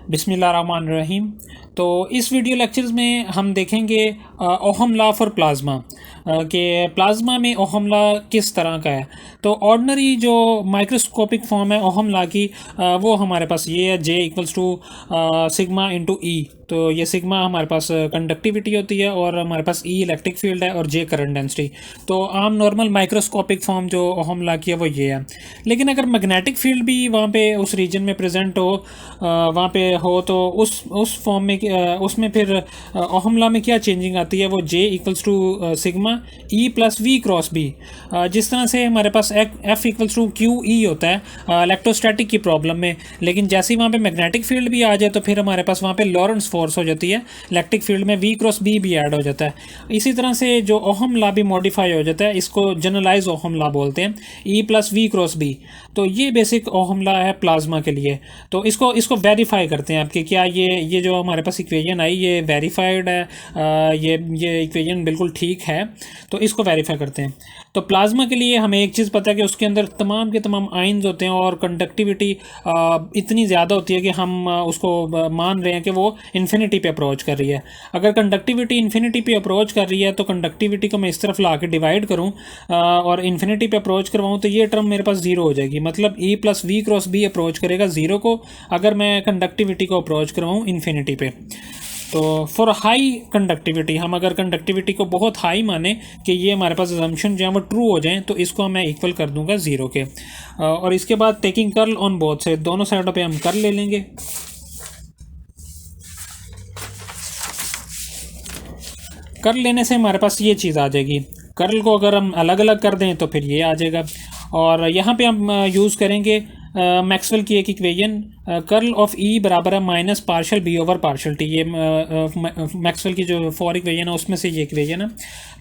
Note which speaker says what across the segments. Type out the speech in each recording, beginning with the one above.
Speaker 1: बिस्मिल्लाहिर्रहमानिर्रहीम। तो इस वीडियो लेक्चर्स में हम देखेंगे ओहम लॉ फॉर प्लाज्मा कि प्लाज्मा में ओहम लॉ किस तरह का है। तो ऑर्डनरी जो माइक्रोस्कोपिक फॉर्म है ओहम लॉ की वो हमारे पास ये है J equals to sigma into E. तो ये सिग्मा हमारे पास कंडक्टिविटी होती है और हमारे पास ई इलेक्ट्रिक फील्ड है और J करंट डेंसिटी। तो आम नॉर्मल माइक्रोस्कोपिक फॉर्म जो ओहम लॉ की है वो ये है। लेकिन अगर मैग्नेटिक फील्ड भी वहाँ पे उस रीजन में प्रेजेंट हो वहाँ पे हो तो उस फॉर्म में उसमें फिर ओहम लॉ में क्या चेंजिंग आती है वो J equals to sigma E plus V cross B. जिस तरह से हमारे पास F equals to Q E होता है इलेक्ट्रोस्टैटिक की प्रॉब्लम में, लेकिन जैसे ही वहाँ पे मैग्नेटिक फील्ड भी आ जाए तो फिर हमारे पास वहाँ पे लॉरेंस फोर्स हो जाती है, इलेक्ट्रिक फील्ड में V क्रॉस बी भी ऐड हो जाता है। इसी तरह से जो ओहम लॉ भी मॉडिफाई हो जाता है, इसको जनरलाइज ओहम लॉ बोलते हैं, E plus V cross B. तो ये बेसिक ओहम लॉ है प्लाज्मा के लिए। तो इसको वेरीफाई करते हैं आपके क्या ये जो हमारे पास इक्वेशन आई ये वेरीफाइड है, ये इक्वेशन बिल्कुल ठीक है। तो इसको वेरीफाई करते हैं। तो प्लाज्मा के लिए हमें एक चीज़ पता है कि उसके अंदर तमाम के तमाम आयन्स होते हैं और कंडक्टिविटी इतनी ज़्यादा होती है कि हम उसको मान रहे हैं कि वो इन्फिनिटी पे अप्रोच कर रही है। अगर कंडक्टिविटी इन्फिनिटी पे अप्रोच कर रही है तो कंडक्टिविटी को मैं इस तरफ ला के डिवाइड करूँ और इन्फिनिटी पे अप्रोच करवाऊँ तो ये टर्म मेरे पास जीरो हो जाएगी। मतलब E plus V cross B approach करेगा ज़ीरो को अगर मैं कंडक्टिविटी को अप्रोच करवाऊँ इन्फिनिटी पे। तो फॉर हाई कंडक्टिविटी, हम अगर कंडक्टिविटी को बहुत हाई माने कि ये हमारे पास अजम्पशन जो है वो ट्रू हो जाएं, तो इसको मैं इक्वल कर दूंगा ज़ीरो के। और इसके बाद टेकिंग कर्ल ऑन बोथ से दोनों साइडों पे हम कर्ल ले लेंगे। कर्ल लेने से हमारे पास ये चीज़ आ जाएगी। कर्ल को अगर हम अलग अलग कर दें तो फिर ये आ जाएगा। और यहाँ पे हम यूज़ करेंगे मैक्सवेल की एक इक्वेशन, कर्ल ऑफ ई बराबर है minus partial B over partial T. ये मैक्सवेल की जो फॉर इक्वेशन है उसमें से ये इक्वेशन है।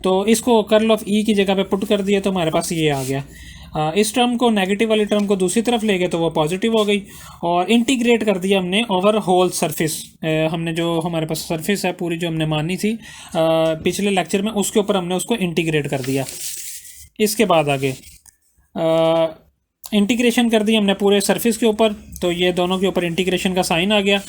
Speaker 1: तो इसको कर्ल ऑफ ई की जगह पे पुट कर दिया तो हमारे पास ये आ गया। इस टर्म को, नेगेटिव वाली टर्म को दूसरी तरफ ले गए तो वो पॉजिटिव हो गई। और इंटीग्रेट कर दिया हमने ओवर होल सरफेस। हमने जो हमारे पास सरफेस है पूरी जो हमने मानी थी पिछले लेक्चर में, उसके ऊपर हमने उसको इंटीग्रेट कर दिया। इसके बाद आगे इंटीग्रेशन कर दी हमने पूरे सरफेस के ऊपर, तो ये दोनों के ऊपर इंटीग्रेशन का साइन आ गया।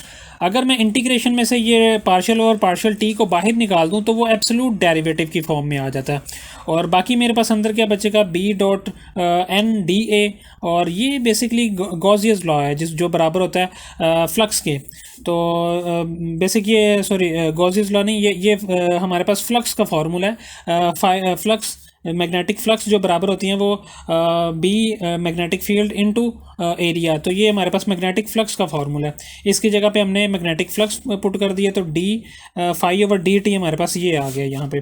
Speaker 1: अगर मैं इंटीग्रेशन में से ये पार्शियल और पार्शियल टी को बाहर निकाल दूं तो वो एब्सोल्यूट डेरिवेटिव की फॉर्म में आ जाता है। और बाकी मेरे पास अंदर क्या बचेगा, B dot N D A. और ये बेसिकली गॉसियस लॉ है जो बराबर होता है फ्लक्स के। तो बेसिक ये गॉसियस लॉ नहीं, ये हमारे पास फ्लक्स का फॉर्मूला है। फ्लक्स मैग्नेटिक फ्लक्स जो बराबर होती हैं वो B magnetic field into area. तो ये हमारे पास मैग्नेटिक फ्लक्स का फार्मूला है। इसकी जगह पे हमने मैग्नेटिक फ्लक्स पुट कर दिया तो D phi over D T हमारे पास ये आ गया यहाँ पे।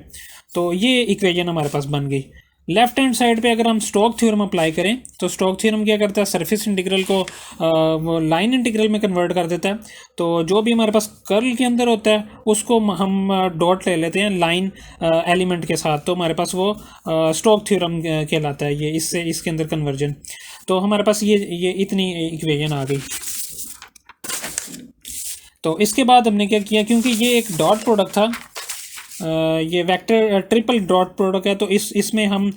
Speaker 1: तो ये इक्वेशन हमारे पास बन गई। लेफ्ट हैंड साइड पे अगर हम स्टोक थ्योरम अप्लाई करें तो स्टोक थ्योरम क्या करता है, सरफेस इंटीग्रल को वो लाइन इंटीग्रल में कन्वर्ट कर देता है। तो जो भी हमारे पास कर्ल के अंदर होता है उसको हम डॉट ले लेते हैं लाइन एलिमेंट के साथ, तो हमारे पास वो स्टोक थ्योरम कहलाता है ये, इसके अंदर कन्वर्जन। तो हमारे पास ये इतनी इक्वेशन आ गई। तो इसके बाद हमने क्या किया, क्योंकि ये एक डॉट प्रोडक्ट था, ये वेक्टर ट्रिपल डॉट प्रोडक्ट है, तो इसमें हम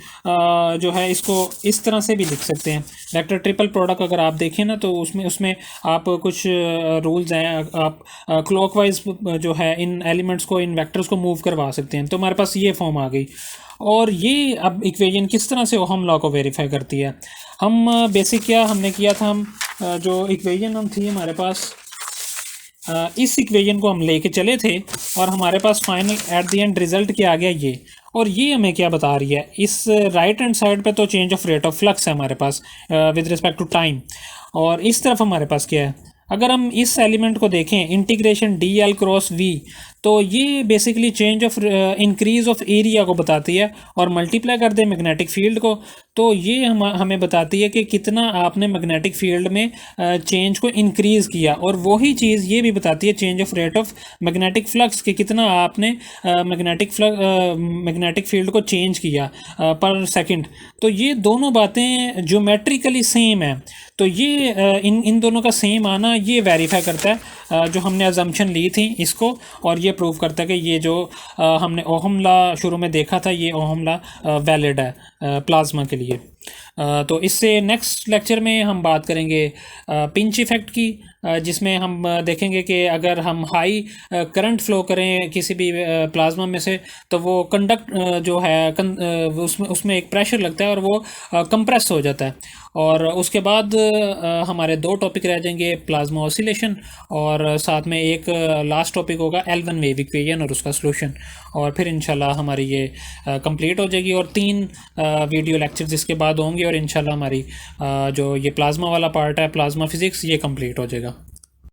Speaker 1: जो है इसको इस तरह से भी लिख सकते हैं। वेक्टर ट्रिपल प्रोडक्ट अगर आप देखें ना तो उसमें आप कुछ रूल्स हैं, आप क्लॉकवाइज जो है इन एलिमेंट्स को, इन वेक्टर्स को मूव करवा सकते हैं। तो हमारे पास ये फॉर्म आ गई। और ये अब इक्वेशन किस तरह से ओहम लॉ को वेरीफाई करती है। हम बेसिक क्या हमने किया था, हम जो इक्वेशन हम थी हमारे पास इस इक्वेशन को हम लेके चले थे और हमारे पास final at the end result क्या आ गया ये। और ये हमें क्या बता रही है, इस राइट हैंड साइड पे तो change of rate of flux है हमारे पास विद रिस्पेक्ट टू टाइम, और इस तरफ हमारे पास क्या है, अगर हम इस एलिमेंट को देखें integration D L cross V, तो ये basically change of increase of area को बताती है। और मल्टीप्लाई कर दें मैग्नेटिक फील्ड को तो ये हमें बताती है कि कितना आपने मैग्नेटिक फील्ड में चेंज को इंक्रीज़ किया। और वही चीज़ ये भी बताती है change of rate of magnetic flux कि कितना आपने मैग्नेटिक फील्ड को चेंज किया पर सेकंड। तो ये दोनों बातें ज्योमेट्रिकली सेम है। तो ये इन दोनों का सेम आना ये वेरीफाई करता है जो हमने अजम्पशन ली थी इसको, और ये प्रूव करता है कि ये जो हमने ओहम लॉ शुरू में देखा था ये ओहम लॉ वैलिड है प्लाज्मा के लिए। तो इससे नेक्स्ट लेक्चर में हम बात करेंगे पिंच इफेक्ट की, जिसमें हम देखेंगे कि अगर हम हाई करंट फ्लो करें किसी भी प्लाज्मा में से, तो वो कंडक्ट जो है उसमें उसमें एक प्रेशर लगता है और वो कंप्रेस हो जाता है। और उसके बाद हमारे दो टॉपिक रह जाएंगे, प्लाज्मा ऑसिलेशन और साथ में एक लास्ट टॉपिक होगा एल वन वेव इक्वेशन और उसका सोल्यूशन। और फिर इंशाल्लाह हमारी ये कंप्लीट हो जाएगी और 3 वीडियो लेक्चर्स इसके बाद होंगे और इंशाल्लाह हमारी जो ये प्लाज्मा वाला पार्ट है, प्लाज्मा फिज़िक्स, ये कंप्लीट हो जाएगा।